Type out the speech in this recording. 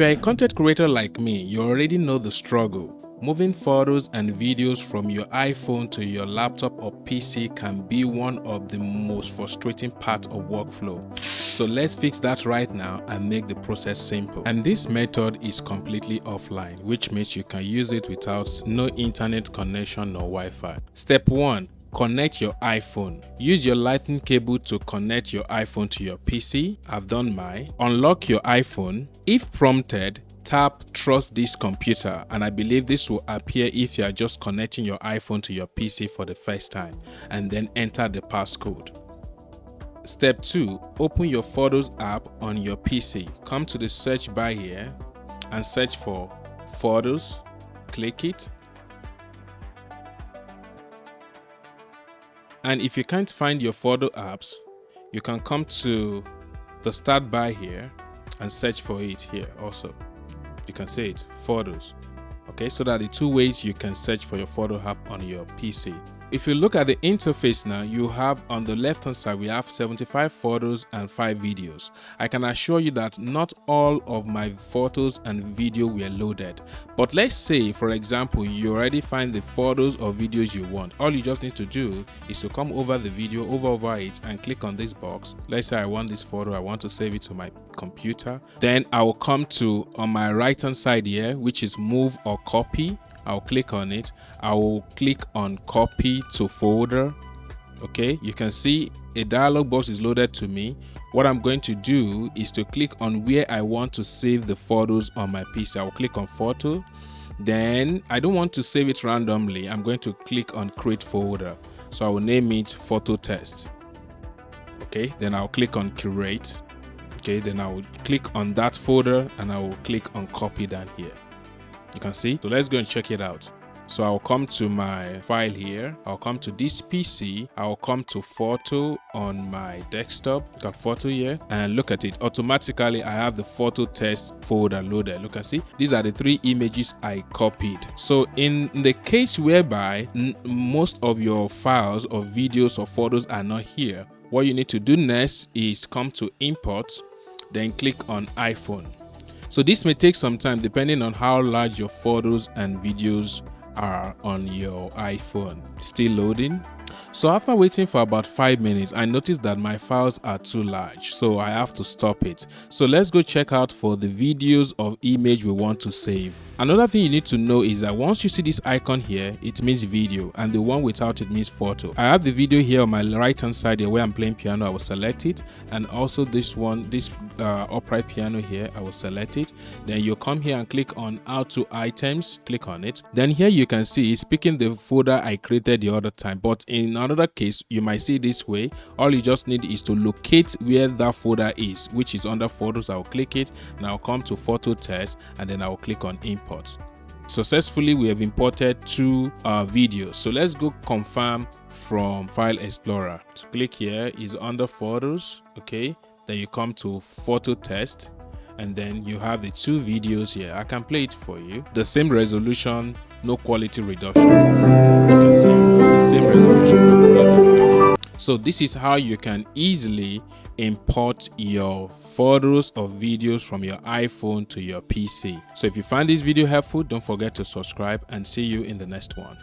If you're a content creator like me, you already know the struggle. Moving photos and videos from your iPhone to your laptop or PC can be one of the most frustrating parts of workflow. So let's fix that right now and make the process simple. And this method is completely offline, which means you can use it without no internet connection or Wi-Fi. Step 1. Connect your iPhone. Use your lightning cable to connect your iPhone to your PC. I've done mine. Unlock your iPhone. If prompted, tap Trust this computer, and I believe this will appear if you are just connecting your iPhone to your PC for the first time, and then enter the passcode. Step 2. Open your Photos app on your PC. Come to the search bar here and search for Photos. Click it. And if you can't find your photo apps, you can come to the start bar here and search for it here also. You can see it, Photos. Okay, so that are the two ways you can search for your photo app on your PC. If you look at the interface now, you have on the left hand side, we have 75 photos and 5 videos. I can assure you that not all of my photos and video were loaded. But let's say, for example, you already find the photos or videos you want. All you just need to do is to come over the video, over it, and click on this box. Let's say I want this photo, I want to save it to my computer. Then I will come to on my right hand side here, which is move or copy. I'll click on it. I will click on copy to folder. Okay, you can see a dialog box is loaded to me. What I'm going to do is to click on where I want to save the photos on my PC. I will click on photo. Then I don't want to save it randomly. I'm going to click on create folder. So I will name it photo test. Okay, then I'll click on create. Okay, then I will click on that folder and I will click on copy down here. You can see. So let's go and check it out. So I'll come to my file here. I'll come to this PC. I'll come to photo on my desktop. Got photo here and look at it. Automatically, I have the photo test folder loaded. Look and see. These are the 3 images I copied. So in the case whereby most of your files or videos or photos are not here, what you need to do next is come to import, then click on iPhone. So this may take some time depending on how large your photos and videos are on your iPhone. Still loading. So after waiting for about 5 minutes, I noticed that my files are too large, so I have to stop it. So let's go check out for the videos of image we want to save. Another thing you need to know is that once you see this icon here, it means video, and the one without it means photo. I have the video here on my right hand side here where I'm playing piano. I will select it, and also this one, this upright piano here, I will select it. Then you come here and click on add to items, click on it. Then here you can see it's picking the folder I created the other time, but in another case you might see this way. All you just need is to locate where that folder is, which is under photos. I'll click it and I'll come to photo test, and then I'll click on import. Successfully we have imported 2 videos. So let's go confirm from File Explorer. So click here, is under photos. Okay, then you come to photo test, and then you have the 2 videos here. I can play it for you. The same resolution, no quality reduction. You can see the same resolution, no quality reduction. So this is how you can easily import your photos or videos from your iPhone to your PC. So if you find this video helpful, don't forget to subscribe, and see you in the next one.